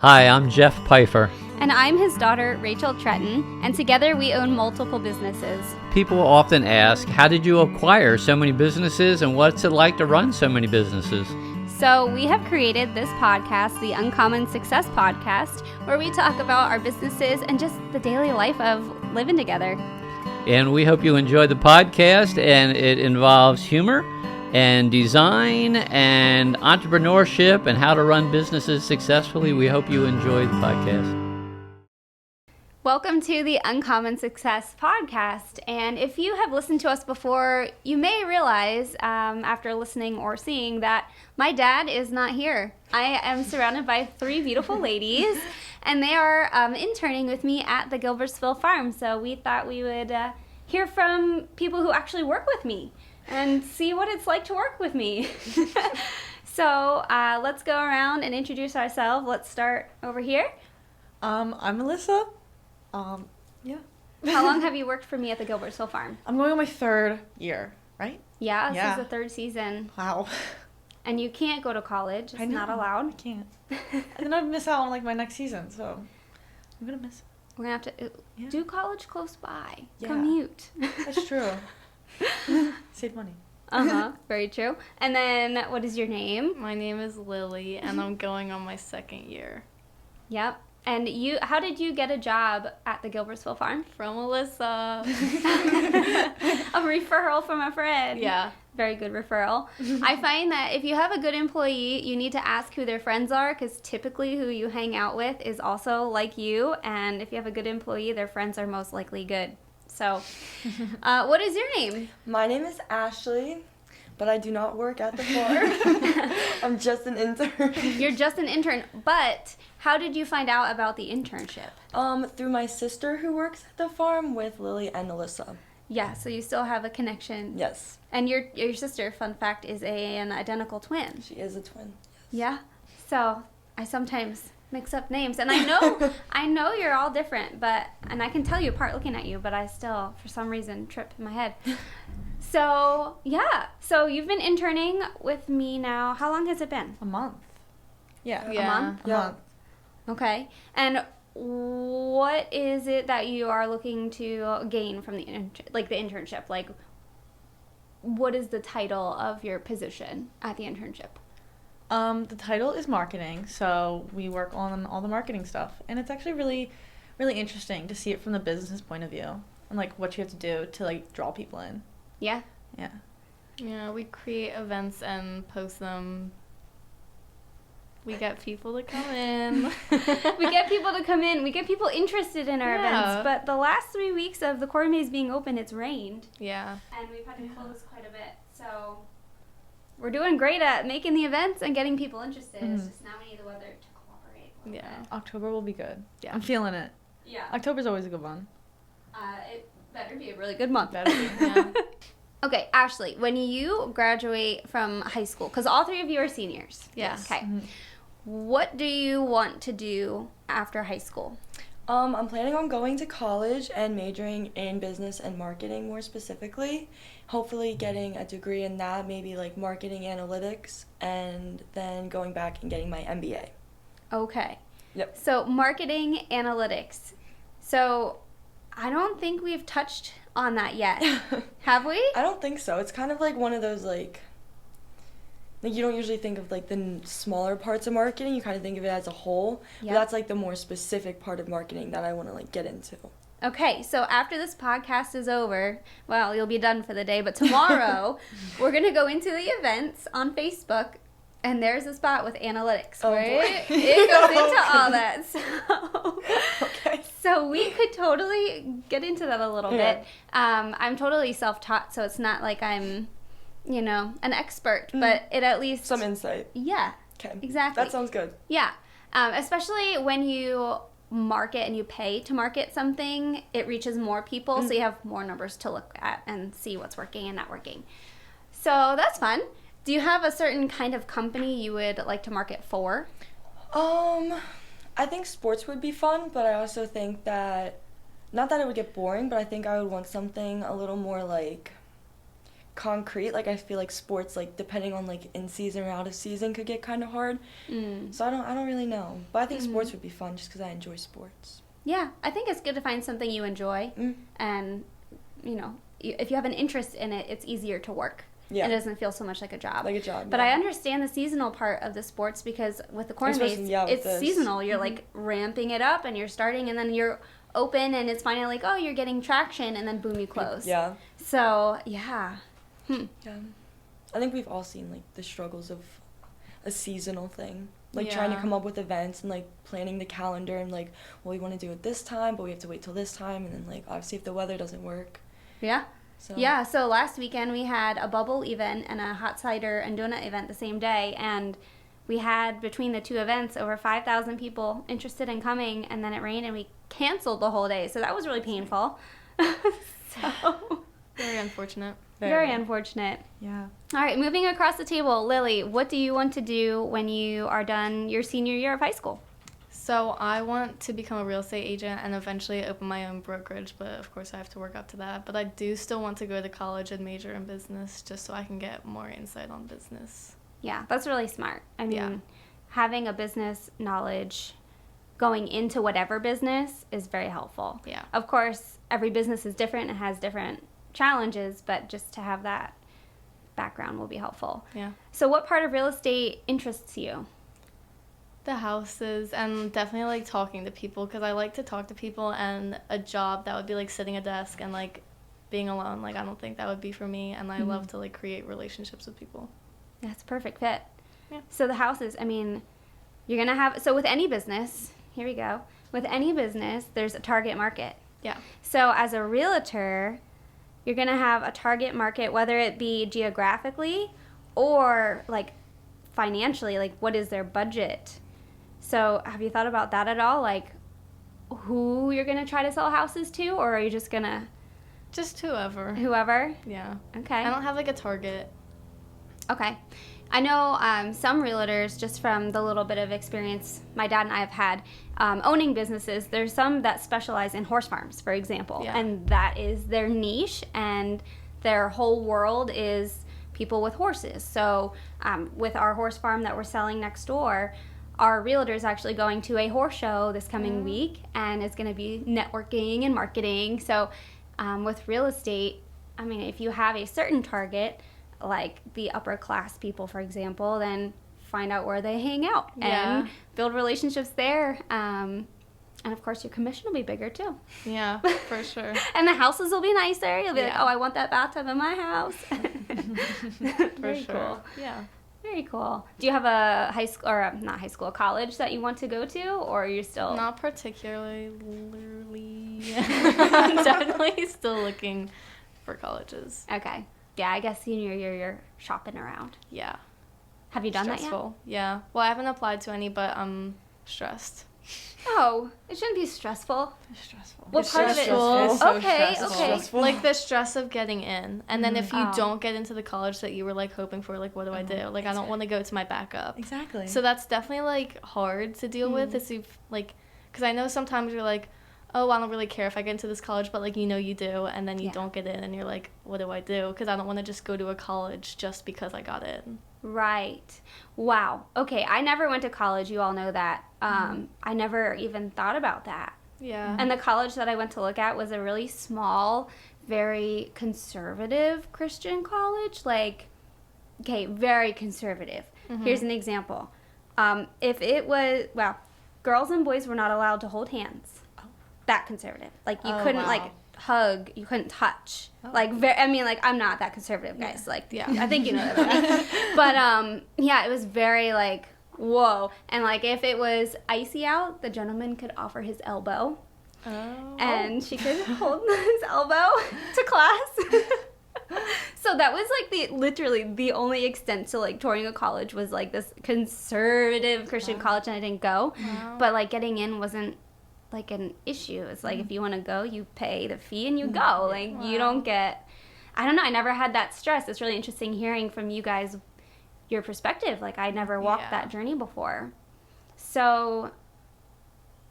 Hi, I'm Jeff Pfeiffer. And I'm his daughter, Rachel Tretton, and together we own multiple businesses. People often ask, how did you acquire so many businesses and what's it like to run so many businesses? So we have created this podcast, the Uncommon Success Podcast, where we talk about our businesses and just the daily life of living together. And we hope you enjoy the podcast, and it involves humor and design and entrepreneurship and how to run businesses successfully. We hope you enjoy the podcast. Welcome to the Uncommon Success Podcast. And if you have listened to us before, you may realize after listening or seeing that my dad is not here. I am surrounded by three beautiful ladies, and they are interning with me at the Gilbertsville Farm. So we thought we would hear from people who actually work with me and see what it's like to work with me. So let's go around and introduce ourselves. Let's start over here. I'm Alyssa. Yeah. How long have you worked for me at the Gilbertsville Farm? I'm going on my third year, right? Yeah, this is the third season. Wow. And you can't go to college. It's not I allowed. can't. And then I'd miss out on like my next season, so I'm gonna miss it. We're gonna have to do college close by. Yeah. Commute. That's true. Save money. Very true. And then, what is your name? My name is Lily, and I'm going on my second year. Yep. And how did you get a job at the Gilbertsville Farm? From Alyssa. A referral from a friend. Yeah. Very good referral. I find that if you have a good employee, you need to ask who their friends are, because typically who you hang out with is also like you. And if you have a good employee, their friends are most likely good. So, what is your name? My name is Ashley, but I do not work at the farm. I'm just an intern. You're just an intern, but how did you find out about the internship? Through my sister who works at the farm with Lily and Alyssa. Yeah, so you still have a connection. Yes. And your sister, fun fact, is an identical twin. She is a twin. Yes. Yeah. So I sometimes mix up names, and I know you're all different, and I can tell you apart looking at you, but I still, for some reason, trip in my head. So yeah. So you've been interning with me now. How long has it been? A month. Yeah. A month? A month. Okay. And what is it that you are looking to gain from the internship? Like, what is the title of your position at the internship? The title is marketing, so we work on all the marketing stuff, and it's actually really, really interesting to see it from the business point of view and like what you have to do to like draw people in. Yeah. Yeah. Yeah, we create events and post them. We get people to come in. We get people to come in. We get people interested in our events. But the last 3 weeks of the corn maze being open, it's rained. Yeah. And we've had to close quite a bit. So we're doing great at making the events and getting people interested. It's just now we need the weather to cooperate. Yeah. October will be good. Yeah. I'm feeling it. Yeah. October's always a good one. It better be a really good month. Better be, yeah. Okay, Ashley, when you graduate from high school, because all three of you are seniors. Yes. Okay. What do you want to do after high school? I'm planning on going to college and majoring in business and marketing more specifically. Hopefully getting a degree in that, maybe like marketing analytics, and then going back and getting my MBA. Okay. Yep. So marketing analytics. So I don't think we've touched on that yet. Have we? I don't think so. It's kind of like one of those like you don't usually think of like the smaller parts of marketing. You kind of think of it as a whole. Yep. But that's like the more specific part of marketing that I want to like get into. Okay, so after this podcast is over, well, you'll be done for the day, but tomorrow we're going to go into the events on Facebook, and there's a spot with analytics, right? It goes into all that. So we could totally get into that a little bit. I'm totally self-taught, so it's not like I'm, an expert, but it at least... Some insight. Yeah. Okay. Exactly. That sounds good. Yeah. Especially when you market and you pay to market something, it reaches more people, so you have more numbers to look at and see what's working and not working. So that's fun. Do you have a certain kind of company you would like to market for? I think sports would be fun, but I also think that, not that it would get boring, but I think I would want something a little more like concrete. Like, I feel like sports, like, depending on, like, in season or out of season could get kind of hard. So I don't really know. But I think sports would be fun just because I enjoy sports. Yeah, I think it's good to find something you enjoy. And, you know, if you have an interest in it, it's easier to work. Yeah. It doesn't feel so much like a job. Like a job, But yeah. I understand the seasonal part of the sports because with the corn maze, Especially, with it's this. seasonal. You're like ramping it up and you're starting and then you're open and it's finally like, oh, you're getting traction and then boom, you close. Yeah. So, yeah. Yeah. I think we've all seen, like, the struggles of a seasonal thing. Like, trying to come up with events and, like, planning the calendar and, like, well, we want to do it this time, but we have to wait till this time. And then, like, obviously if the weather doesn't work. Yeah. So. Yeah, so last weekend we had a bubble event and a hot cider and donut event the same day, and we had, between the two events, over 5,000 people interested in coming, and then it rained and we canceled the whole day, so that was really painful. So, Very unfortunate. very unfortunate. Yeah. All right, moving across the table, Lily, what do you want to do when you are done your senior year of high school? So I want to become a real estate agent and eventually open my own brokerage, but of course I have to work up to that. But I do still want to go to college and major in business just so I can get more insight on business. Yeah, that's really smart. I mean, Yeah. having a business knowledge going into whatever business is very helpful. Yeah. Of course, every business is different and has different challenges, but just to have that background will be helpful. Yeah. So what part of real estate interests you? The houses and definitely like talking to people because I like to talk to people, and a job that would be like sitting at a desk and like being alone, like I don't think that would be for me, and I love to like create relationships with people. That's a perfect fit. Yeah. So the houses, I mean, you're going to have, so with any business, here we go, with any business, there's a target market. Yeah. So as a realtor, you're going to have a target market, whether it be geographically or like financially, like what is their budget? So have you thought about that at all? Like who you're going to try to sell houses to, or are you just going to Just whoever. whoever? Yeah. Okay. I don't have like a target. Okay. I know some realtors, just from the little bit of experience my dad and I have had owning businesses, there's some that specialize in horse farms, for example, Yeah. and that is their niche, and their whole world is people with horses. So with our horse farm that we're selling next door, our realtor is actually going to a horse show this coming week, and it's going to be networking and marketing. So with real estate, I mean, if you have a certain target, like the upper class people, for example, then find out where they hang out and build relationships there. And of course, your commission will be bigger too. Yeah, for sure. And the houses will be nicer. You'll be like, Yeah. oh, I want that bathtub in my house. Very For sure. cool. Yeah. Very cool. Do you have a high school, or not high school, a college that you want to go to, or are you still? Not particularly. I'm definitely still looking for colleges. Okay. Yeah, I guess senior year you're shopping around. Yeah. Have you done Stressful. Yeah. Well, I haven't applied to any, but I'm stressed. that yet? Oh, it shouldn't be stressful. Stressful. What It's part of it? stressful. It's so Okay, stressful. okay. Stressful. Like the stress of getting in, and then if you Oh. don't get into the college that you were like hoping for, like what do I do? Like I don't want to go to my backup. Exactly. So that's definitely like hard to deal with. Is you've like, because I know sometimes you're like, oh, I don't really care if I get into this college, but like you know you do, and then you Yeah. don't get in, and you're like, what do I do? Because I don't want to just go to a college just because I got in. Right. Wow. Okay, I never went to college. You all know that. I never even thought about that. Yeah. And the college that I went to look at was a really small, very conservative Christian college. Like, okay, very conservative. Here's an example. If it was, well, girls and boys were not allowed to hold hands. That conservative. Like, you Oh, couldn't, wow. like, hug. You couldn't touch. Like, I mean, like, I'm not that conservative, guys. Like, Yeah. I think you know that about me. But, yeah, it was very, like, whoa. And, like, if it was icy out, the gentleman could offer his elbow. Oh. And she could hold his elbow to class. So that was like literally the only extent to like touring a college was like this conservative Christian college, and I didn't go. Wow. But like getting in wasn't like an issue. It's like if you want to go, you pay the fee and you go. Like you don't get, I don't know, I never had that stress. It's really interesting hearing from you guys your perspective. Like I never walked that journey before. So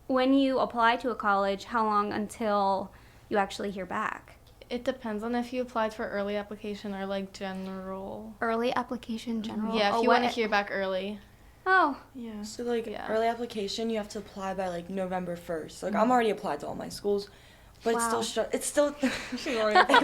when you apply to a college, how long until you actually hear back? It depends on if you applied for early application or, like, general. Early application general. Yeah, if Oh, you what- want to hear back early. Oh, Yeah. So, like, Yeah. early application, you have to apply by, like, November 1st. Like, I'm already applied to all my schools, but Wow. it's still,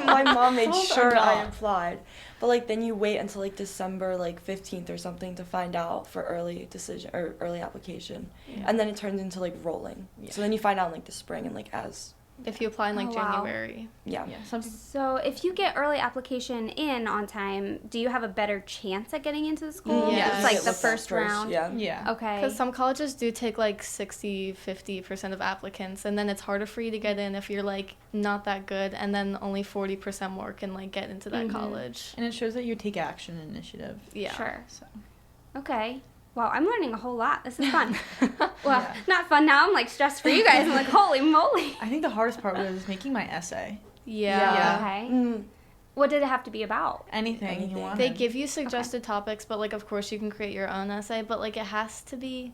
my mom made Schools are sure I not. applied. But, like, then you wait until, like, December, like, 15th or something to find out for early decision, or early application. Yeah. And then it turns into, like, rolling. Yeah. So then you find out in, like, the spring and, like, as, If you apply in, like, Oh, wow. January. yeah. Yeah. Some people. so if you get early application in on time, do you have a better chance at getting into the school? Yes. It's like It the was that first round. Yeah. Yeah. Okay. Because some colleges do take, like, 50% of applicants, and then it's harder for you to get in if you're, like, not that good, and then only 40% more can, like, get into that Mhm. college. And it shows that you take action and initiative. Yeah. Sure. So. Okay. Wow, I'm learning a whole lot. This is fun. Well, Yeah. not fun now. I'm like stressed for you guys. I'm like, holy moly. I think the hardest part was making my essay. Yeah. Okay. Mm. What did it have to be about? Anything, Anything. you want. They give you suggested topics, but, like, of course you can create your own essay, but, like, it has to be...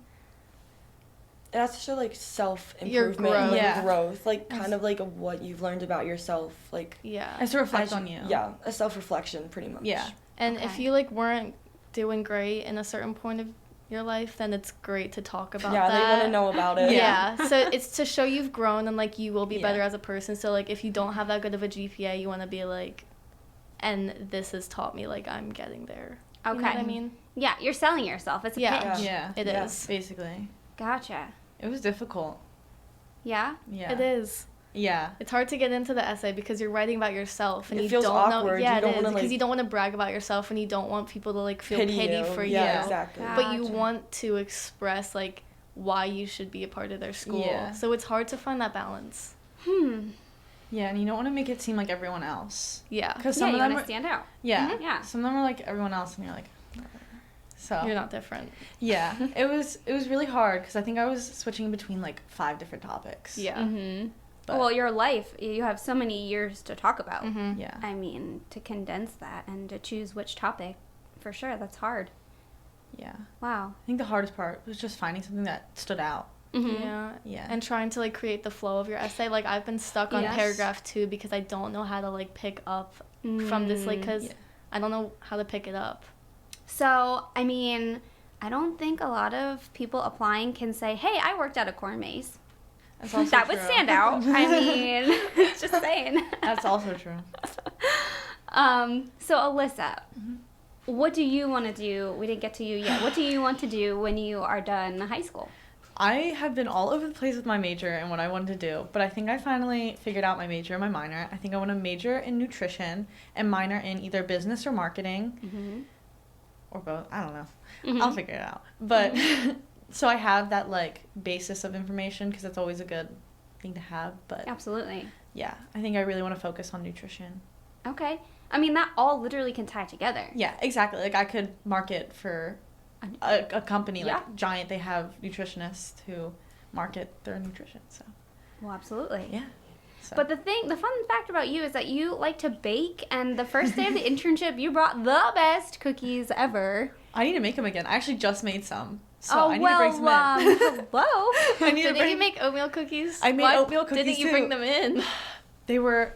It has to show, like, Your self-improvement growth. and, like, Yeah. growth. Like, kind of, like, of what you've learned about yourself. Like, Yeah. Has to reflect as on you. Yeah, a self-reflection, pretty much. Yeah. And if Okay. you, like, weren't doing great in a certain point of your life, then it's great to talk about Yeah, that. they want to know about it. Yeah. So it's to show you've grown and, like, you will be Yeah. better as a person. So, like, if you don't have that good of a GPA, you want to be like, and this has taught me, like, I'm getting there. You know what I Okay. mean? Yeah, you're selling yourself. It's a Yeah. pitch. Yeah. It Yeah. is. Basically. Gotcha. It was difficult. Yeah? Yeah. It is. Yeah. It's hard to get into the essay because you're writing about yourself and It you feels don't awkward. know. Yeah, You don't it is wanna, because like- you don't want to brag about yourself and you don't want people to, like, feel pity you. for Yeah, you. exactly. Yeah. But you Gotcha. want to express, like, why you should be a part of their school. Yeah. So it's hard to find that balance. Yeah, and you don't want to make it seem like everyone else. Yeah. Because Yeah, some you of them want are, to stand out. yeah, Mhm. Yeah. some of them are like everyone else, and you're like, whatever. So You're not different. yeah, it was really hard because I think I was switching between like 5 different topics. Yeah. Mm-hmm. But- Well, your life, you have so many years to talk about. Mm-hmm. Yeah. I mean, to condense that and to choose which topic, for sure, that's hard. Yeah. Wow. I think the hardest part was just finding something that stood out. Mm-hmm. Yeah. Yeah. And trying to, like, create the flow of your essay. Like, I've been stuck on Yes. paragraph 2 because I don't know how to, like, pick up from this, like, because Yeah. I don't know how to pick it up. So, I mean, I don't think a lot of people applying can say, hey, I worked at a corn maze. That's also That would true. stand out. I mean, just saying. That's also true. So, Alyssa, what do you want to do? We didn't get to you yet. What do you want to do when you are done high school? I have been all over the place with my major and what I wanted to do, but I think I finally figured out my major and my minor. I think I want to major in nutrition and minor in either business or marketing, Mm-hmm. or both. I don't know. Mhm. I'll figure it out. But so I have that like basis of information because that's always a good thing to have. But Absolutely. yeah, I think I really want to focus on nutrition. Okay. I mean, that all literally can tie together. Yeah, exactly. Like I could market for a company like Yeah. Giant. They have nutritionists who market their nutrition. So Well, absolutely. yeah. So. But the fun fact about you is that you like to bake, and the first day of the internship, you brought the best cookies ever. I need to make them again. I actually just made some. So oh, I need well, to bring some in. hello. I need to Didn't bring... you make oatmeal cookies? I made Why oatmeal cookies didn't you too. bring them in? They were...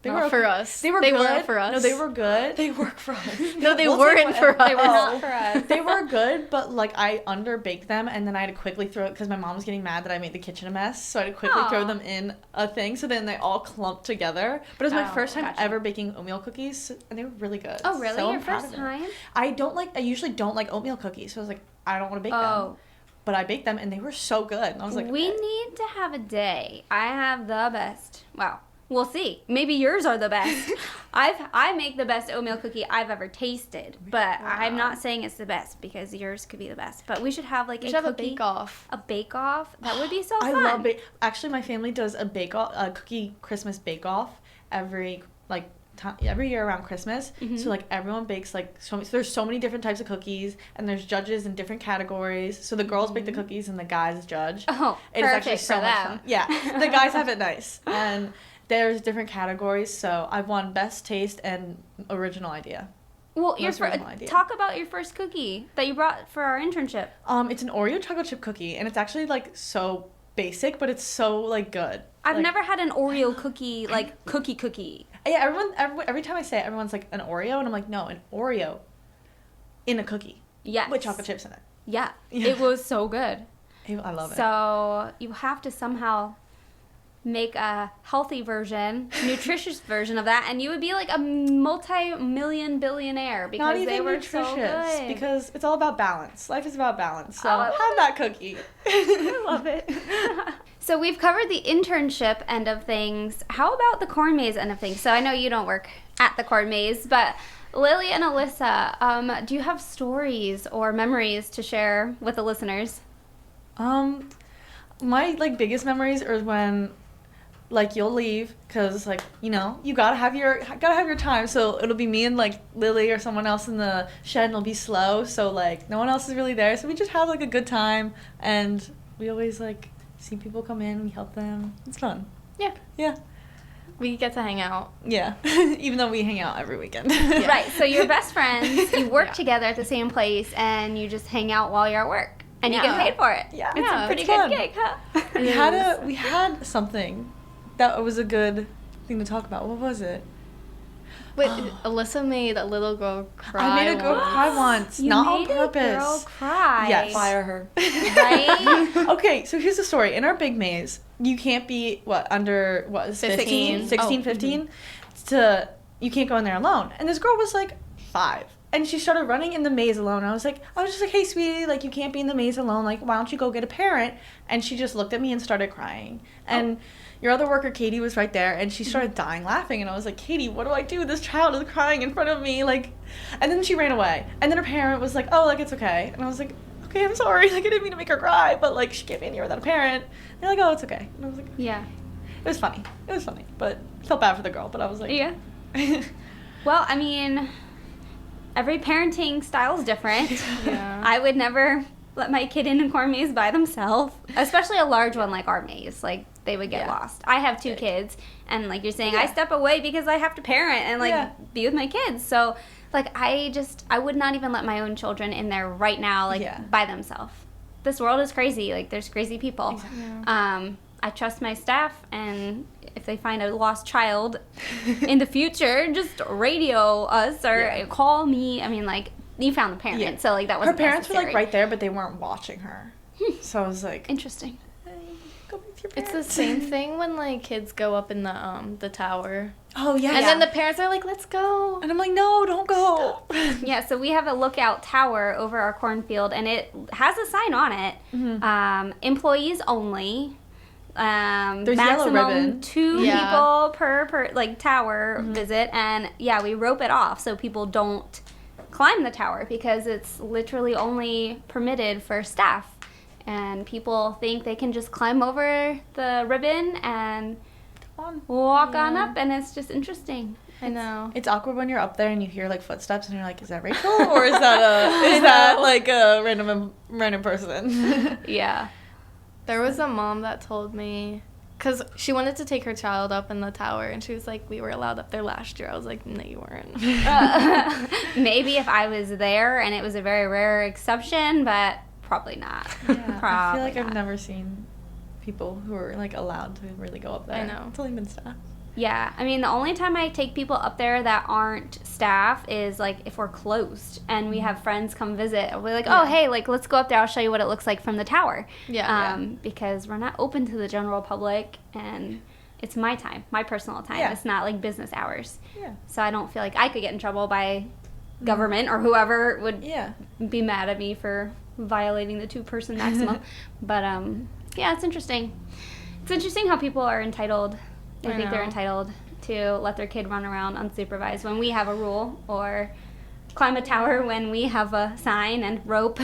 Not for us. They were They good. weren't for us. No, they were good. They work for us. No, they We'll weren't take for us. They were not for us. They were good, but like I underbaked them and then I had to quickly throw it because my mom was getting mad that I made the kitchen a mess. So I had to quickly throw Aw. them in a thing. So then they all clumped together. But it was my Oh, first time gotcha. ever baking oatmeal cookies, and they were really good. Oh, really? So Your I'm proud first of them. time? I usually don't like oatmeal cookies, so I was like, I don't want to bake them. Oh, But I baked them and they were so good. And I was like, we okay. need to have a day. I have the best. Well, we'll see. Maybe yours are the best. I make the best oatmeal cookie I've ever tasted, but I'm Wow. not saying it's the best because yours could be the best. But we should have like We a should have a cookie, bake-off. a bake-off. That would be so I fun. love bake. Actually, my family does a cookie Christmas bake off every year around Christmas. Mhm. So like everyone bakes like so there's so many different types of cookies and there's judges in different categories. So the girls bake the cookies and the guys judge. Oh, It is actually perfect so for much them. fun. Yeah, the guys have it nice and there's different categories. So I've won best taste and original idea. Well, Most original idea. talk about your first cookie that you brought for our internship. It's an Oreo chocolate chip cookie and it's actually like so basic, but it's so, like, good. I've Like, never had an Oreo cookie, like, cookie. Yeah, every time I say it, everyone's like, an Oreo? And I'm like, no, an Oreo in a cookie. Yes. With chocolate chips in it. Yeah. Yeah. It was so good. I love it. So you have to somehow make a healthy version, nutritious version of that, and you would be like a multi-million billionaire because Not even they were nutritious, so good. because it's all about balance. Life is about balance. So Oh, I have love that cookie. I love it. So we've covered the internship end of things. How about the corn maze end of things? So I know you don't work at the corn maze, but Lily and Alyssa, do you have stories or memories to share with the listeners? My, like, biggest memories are when, like, you'll leave because, like, you know, you gotta have your time. So it'll be me and, like, Lily or someone else in the shed, and it'll be slow. So, like, no one else is really there. So we just have, like, a good time, and we always, like, see people come in. We help them. It's fun. Yeah. Yeah. We get to hang out. Yeah. Even though we hang out every weekend. Yeah. Right, so you're best friends, you work Yeah. together at the same place, and you just hang out while you're at work. And you Yeah. get paid for it. Yeah. It's Yeah, a pretty it's good fun. gig, huh? We had something that was a good thing to talk about. What was it? Wait, Alyssa made a little girl cry. I made a girl once. cry once, You not on made purpose. a girl cry. Yes. Fire her. Right? Okay, so here's the story. In our big maze, you can't be, under 15? 16, Oh, 15? You can't go in there alone. And this girl was like 5. And she started running in the maze alone. I was just like, hey, sweetie, like, you can't be in the maze alone. Like, why don't you go get a parent? And she just looked at me and started crying. And your other worker, Katie, was right there, and she started dying laughing. And I was like, Katie, what do I do? This child is crying in front of me. Like, and then she ran away. And then her parent was like, oh, like, it's okay. And I was like, okay, I'm sorry. Like, I didn't mean to make her cry, but, like, she can't be in here without a parent. And they're like, oh, it's okay. And I was like, Yeah. it was funny. It was funny. But I felt bad for the girl, but I was like, Yeah. Well, I mean, every parenting style is different. Yeah. I would never let my kid in a corn maze by themselves, especially a large one like our maze. Like, they would get Yeah. lost. I have 2 kids, and like you're saying, I Yeah. step away because I have to parent and like Yeah. be with my kids. So, like, I would not even let my own children in there right now, like, Yeah. by themselves. This world is crazy. Like, there's crazy people. Exactly. I trust my staff, and if they find a lost child in the future, just radio us or Yeah. call me. I mean, like, you found the parent, Yeah. so like that her wasn't parents were, like, necessary. right there, but they weren't watching her. So I was like, Interesting. hey, go with your It's parents. the same thing when, like, kids go up in the tower. Oh, yeah. And then the parents are like, let's go. And I'm like, no, don't go. Yeah, so we have a lookout tower over our cornfield, and it has a sign on it. Employees only. There's Maximum yellow ribbon. 2 Yeah. people per like tower visit, and yeah, we rope it off so people don't climb the tower because it's literally only permitted for staff, and people think they can just climb over the ribbon and walk on up, and it's just interesting. I know. It's awkward when you're up there and you hear, like, footsteps and you're like, is that Rachel or is that like a random person? Yeah. There was a mom that told me, because she wanted to take her child up in the tower, and she was like, we were allowed up there last year. I was like, no, you weren't. Maybe if I was there, and it was a very rare exception, but probably not. Yeah, I Probably feel like I've not. never seen people who are, like, allowed to really go up there. I know. It's only been staff. Yeah, I mean, the only time I take people up there that aren't staff is, like, if we're closed and we have friends come visit. We're like, oh, Yeah. hey, like, let's go up there. I'll show you what it looks like from the tower. Yeah. Because we're not open to the general public, and it's my time, my personal time. Yeah. It's not, like, business hours. Yeah. So I don't feel like I could get in trouble by government or whoever would Yeah. be mad at me for violating the 2-person maximum. But, yeah, it's interesting. It's interesting how people are entitled. They I think they're know. entitled to let their kid run around unsupervised when we have a rule, or climb a tower when we have a sign and rope.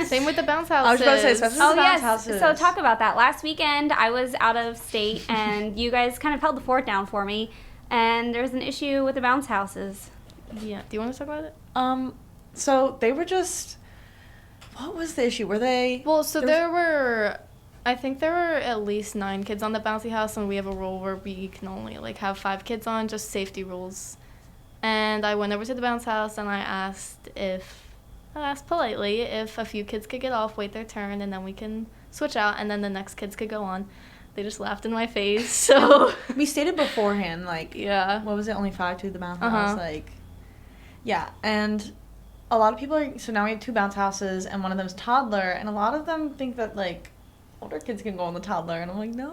Same with the bounce houses. I was about to say, especially Oh the bounce yes. houses. So talk about that. Last weekend I was out of state, and you guys kind of held the fort down for me, and there's an issue with the bounce houses. Yeah. Do you want to talk about it? So they were just, what was the issue? Were they? Well, so there was- I think there were at least 9 kids on the bouncy house, and we have a rule where we can only, like, have 5 kids on, just safety rules. And I went over to the bounce house, and I asked politely if a few kids could get off, wait their turn, and then we can switch out, and then the next kids could go on. They just laughed in my face, so. We stated beforehand, like, Yeah. what was it, only 5 to the bounce house? Like, yeah, and a lot of people are, so now we have 2 bounce houses, and one of them's toddler, and a lot of them think that, like, older kids can go in the toddler, and I'm like, no,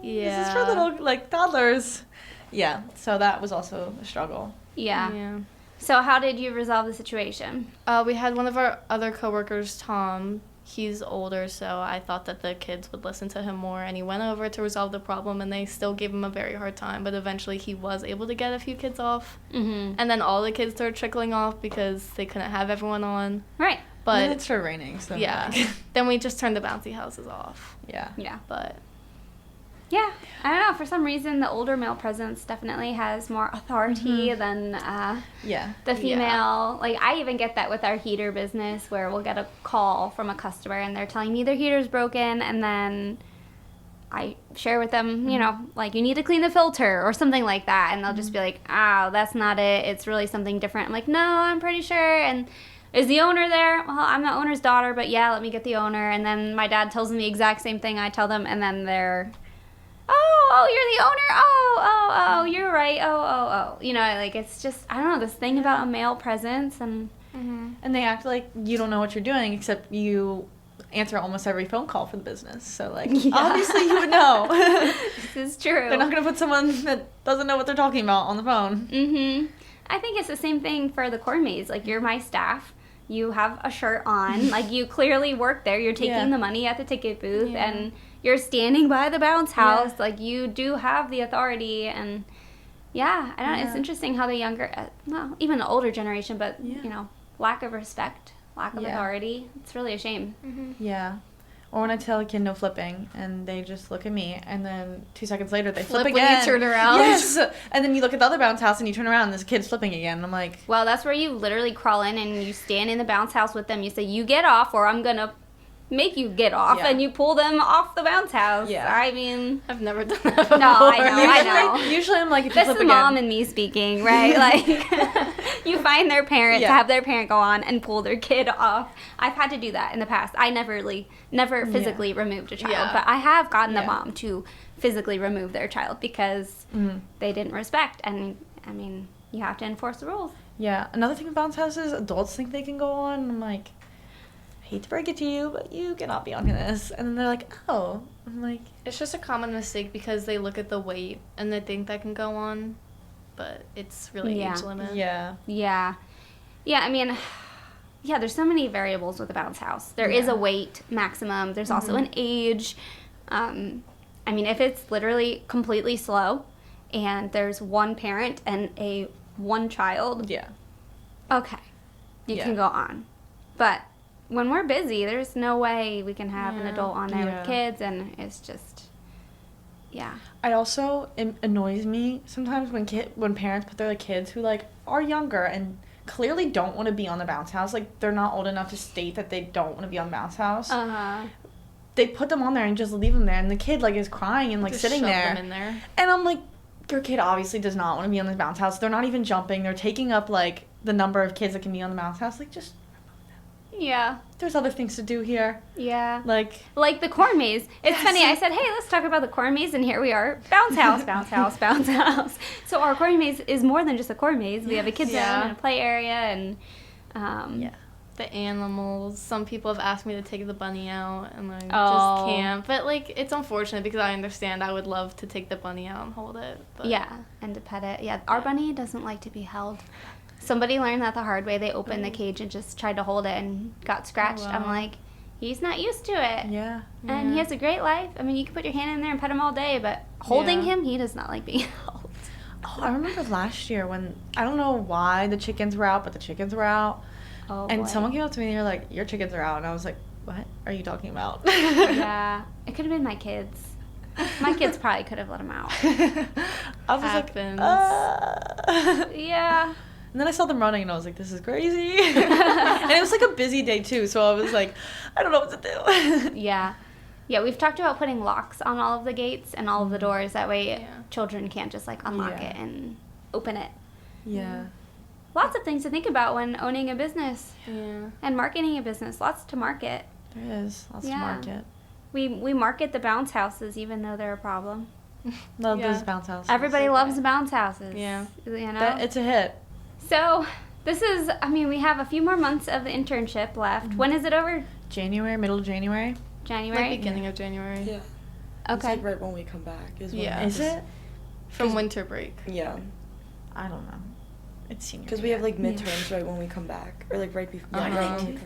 this is for little, like, toddlers. Yeah, so that was also a struggle. Yeah. So how did you resolve the situation? We had one of our other coworkers, Tom. He's older, so I thought that the kids would listen to him more, and he went over to resolve the problem, and they still gave him a very hard time, but eventually he was able to get a few kids off. Mm-hmm. And then all the kids started trickling off because they couldn't have everyone on. Right. But But it started raining, so. yeah, then we just turned the bouncy houses off. Yeah. Yeah. But Yeah. I don't know. For some reason, the older male presence definitely has more authority than Yeah. the female. Like, I even get that with our heater business where we'll get a call from a customer and they're telling me their heater's broken, and then I share with them, you know, like, you need to clean the filter or something like that, and they'll just be like, oh, that's not it. It's really something different. I'm like, no, I'm pretty sure. And is the owner there? Well, I'm the owner's daughter, but yeah, let me get the owner. And then my dad tells them the exact same thing I tell them, and then they're, oh, you're the owner? Oh, you're right. Oh. You know, like, it's just, I don't know, this thing about a male presence, and And they act like you don't know what you're doing, except you answer almost every phone call for the business. So, like, Yeah. obviously you would know. this is true. They're not going to put someone that doesn't know what they're talking about on the phone. Mm-hmm. I think it's the same thing for the corn maze. Like, you're my staff. You have a shirt on. Like, you clearly work there. You're taking the money at the ticket booth, and you're standing by the bounce house. Like, you do have the authority, and I don't know. It's interesting how the younger, well, even the older generation, but, you know, lack of respect, lack of authority. It's really a shame. Yeah. Or when I tell a kid no flipping, and they just look at me, and then 2 seconds later they flip when again. you turn around. Yes! And then you look at the other bounce house, and you turn around, and this kid's flipping again. And I'm like... Well, that's where you literally crawl in and you stand in the bounce house with them. You say, you get off, or I'm going to make you get off, and you pull them off the bounce house. Yeah. I mean... I've never done that before. No, I know. Usually I'm like, if you This flip is again... mom and me speaking, right? Like, you find their parent to have their parent go on and pull their kid off. I've had to do that in the past. I never physically removed a child, but I have gotten the mom to physically remove their child because they didn't respect. And, I mean, you have to enforce the rules. Yeah. Another thing with bounce houses, adults think they can go on, and I'm like... hate to break it to you, but you cannot be on this. And then they're like, oh. I'm like... It's just a common mistake because they look at the weight and they think that can go on, but it's really age limit. Yeah. Yeah. Yeah, I mean, there's so many variables with a bounce house. There is a weight maximum. There's also an age. I mean, if it's literally completely slow and there's one parent and one child, okay, you can go on. But when we're busy, there's no way we can have an adult on there with kids, and it's just, It also annoys me sometimes when parents put their like kids who like are younger and clearly don't want to be on the bounce house. Like, they're not old enough to state that they don't want to be on the bounce house. They put them on there and just leave them there, and the kid like is crying and like Just sitting shove there. them in there. And I'm like, your kid obviously does not want to be on the bounce house. They're not even jumping. They're taking up like the number of kids that can be on the bounce house. Like, just there's other things to do here. Yeah. Like the corn maze. It's funny. I said, hey, let's talk about the corn maze, and here we are. Bounce house, bounce house, bounce house. So our corn maze is more than just a corn maze. We have a kids zone and a play area, and the animals. Some people have asked me to take the bunny out, and I Oh. just can't. But like, it's unfortunate because I understand. I would love to take the bunny out and hold it. But and to pet it. Yeah, our bunny doesn't like to be held. Somebody learned that the hard way. They opened the cage and just tried to hold it and got scratched. wow. I'm like, he's not used to it. yeah. And he has a great life. I mean, you can put your hand in there and pet him all day, but holding him, he does not like being held. Oh, I remember last year when, I don't know why the chickens were out, but the chickens were out. Oh, And boy. someone came up to me and they were like, your chickens are out. And I was like, what are you talking about? Yeah, it could have been my kids. My kids probably could have let him out. I was Happens. like, Yeah. And then I saw them running and I was like, this is crazy. And it was like a busy day too. So I was like, I don't know what to do. Yeah. Yeah, we've talked about putting locks on all of the gates and all of the doors. That way children can't just like unlock it and open it. Yeah. Lots of things to think about when owning a business Yeah. and marketing a business. Lots to market. There is. Lots to market. We market the bounce houses even though they're a problem. Love Yeah. those bounce houses. Everybody loves bounce houses. Yeah. You know? It's a hit. So this is, I mean, we have a few more months of the internship left. When is it over? January, middle of January. January? Like beginning of January. Yeah. It's Okay. like right when we come back. Is when Yeah. Is it? From winter break. Yeah. I don't know. It's senior. Because we have like midterms right when we come back, or like right before. Uh-huh. Right when we come back.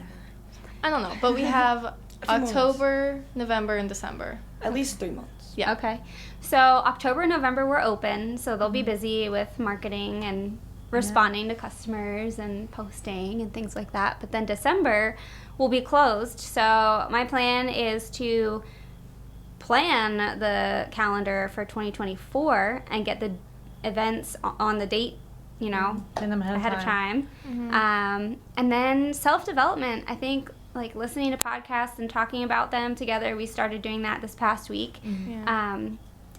I don't know, but we have few more October, November, and December. At least 3 months. Yeah. Okay. So October and November we're open, so they'll be busy with marketing and responding to customers and posting and things like that. But then December will be closed. So my plan is to plan the calendar for 2024 and get the events on the date, you know, Plan them ahead of time. And then self-development, I think, like listening to podcasts and talking about them together. We started doing that this past week. Yeah.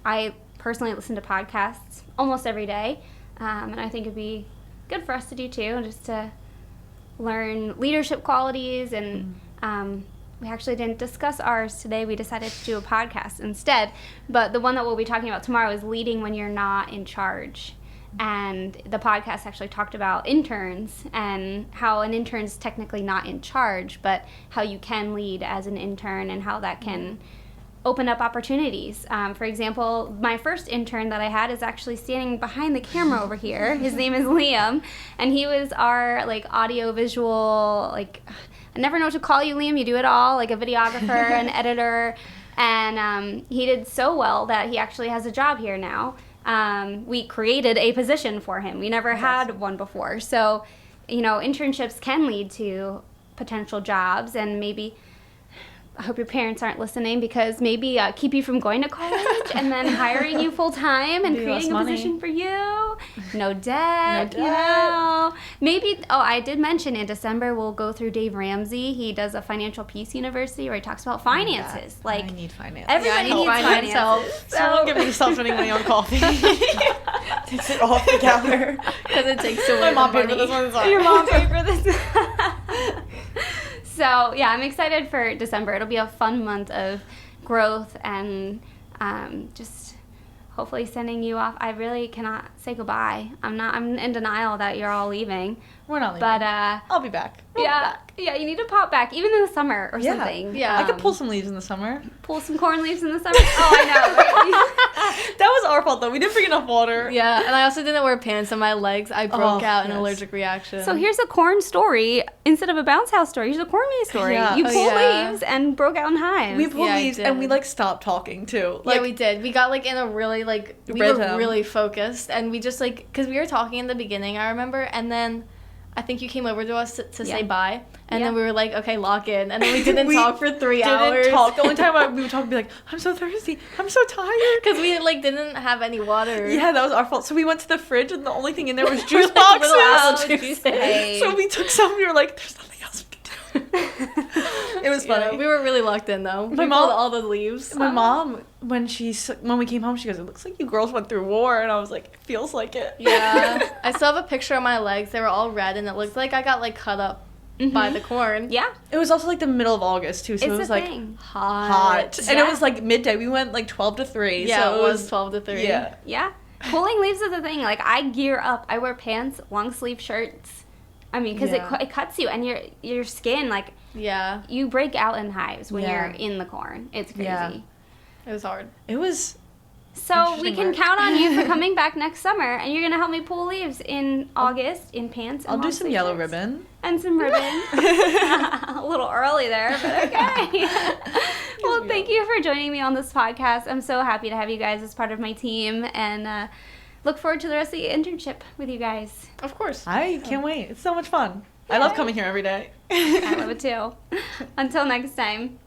I personally listen to podcasts almost every day, and I think it'd be good for us to do too, just to learn leadership qualities. And we actually didn't discuss ours today. We decided to do a podcast instead, but the one that we'll be talking about tomorrow is leading when you're not in charge. And the podcast actually talked about interns and how an intern's technically not in charge, but how you can lead as an intern and how that can open up opportunities. For example, my first intern that I had is actually standing behind the camera over here. His name is Liam, and he was our like audio visual, like, I never know what to call you, Liam. You do it all, like a videographer, an editor, and he did so well that he actually has a job here now. We created a position for him. We never had one before. So, you know, internships can lead to potential jobs, and maybe, I hope your parents aren't listening, because maybe keep you from going to college and then hiring you full time and Be creating a less money. position for you. No debt, No you debt. know. Maybe, I did mention in December we'll go through Dave Ramsey. He does a Financial Peace University where he talks about finances. I Like, need finance. everybody Yeah, I need needs finance finances. help. Someone give me self-winning on coffee. Takes it off the counter. Because it takes away My mom the paid for money. this one. Sorry. Your mom paid for this. So, yeah, I'm excited for December. It'll be a fun month of growth and just hopefully sending you off. I really cannot say goodbye. I'm in denial that you're all leaving. We're not leaving. But, I'll be back. We'll be back. yeah, you need to pop back, even in the summer or Yeah. something. Yeah. I could pull some leaves in the summer. Pull some corn leaves in the summer. Oh, I know. Right? That was our fault, though. We didn't bring enough water. Yeah, and I also didn't wear pants on my legs. I broke Oh, out an yes. allergic reaction. So here's a corn story instead of a bounce house story. Here's a corn maze story. Yeah. You Oh, pulled yeah. leaves and broke out in hives. We pulled Yeah, I leaves and we did. like stopped talking too. Yeah, we did. We got like in a really like we Rhythm. were really focused, and we just like because we were talking in the beginning, I remember, and then I think you came over to us to say Yeah. bye, and Yeah. then we were like, okay, lock in, and then we didn't We talk for 3 hours. Didn't talk. The only time we would talk would be like, I'm so thirsty. I'm so tired. because we like didn't have any water. Yeah, that was our fault. So we went to the fridge and the only thing in there was We're juice like boxes. little apple Oh, juices. juices. So we took some. We were like, there's nothing else we can do. It was funny. Yeah, we were really locked in though. My We mom- pulled all the leaves. My mom, when we came home, she goes, "It looks like you girls went through war," and I was like, "It feels like it." Yeah, I still have a picture of my legs. They were all red, and it looked like I got like cut up by the corn. Yeah, It was also like the middle of August too, so it's it was a like thing. hot, and it Yeah. was like midday. We went like 12 to 3. Yeah, so it was 12 to 3. Yeah. Yeah. Pulling leaves is a thing. Like, I gear up. I wear pants, long sleeve shirts. I mean, because Yeah. it cuts you, and your skin, like, Yeah, you break out in hives when Yeah. you're in the corn. It's crazy. Yeah. it was hard. It was. So we Interesting can work. count on you for coming back next summer, and you're gonna help me pull leaves in August in pants. And I'll do long some sleeve yellow shirts. ribbon. And some ribbon. A little early there, but okay. Well, thank you for joining me on this podcast. I'm so happy to have you guys as part of my team, and look forward to the rest of the internship with you guys. Of course. I can't wait. It's so much fun. I love coming here every day. I love it too. Until next time.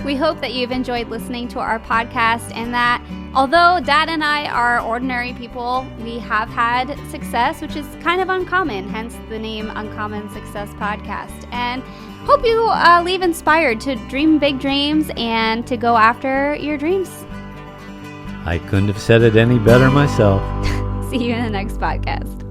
We hope that you've enjoyed listening to our podcast, and that although Dad and I are ordinary people, we have had success, which is kind of uncommon, hence the name Uncommon Success Podcast. And hope you leave inspired to dream big dreams and to go after your dreams. I couldn't have said it any better myself. See you in the next podcast.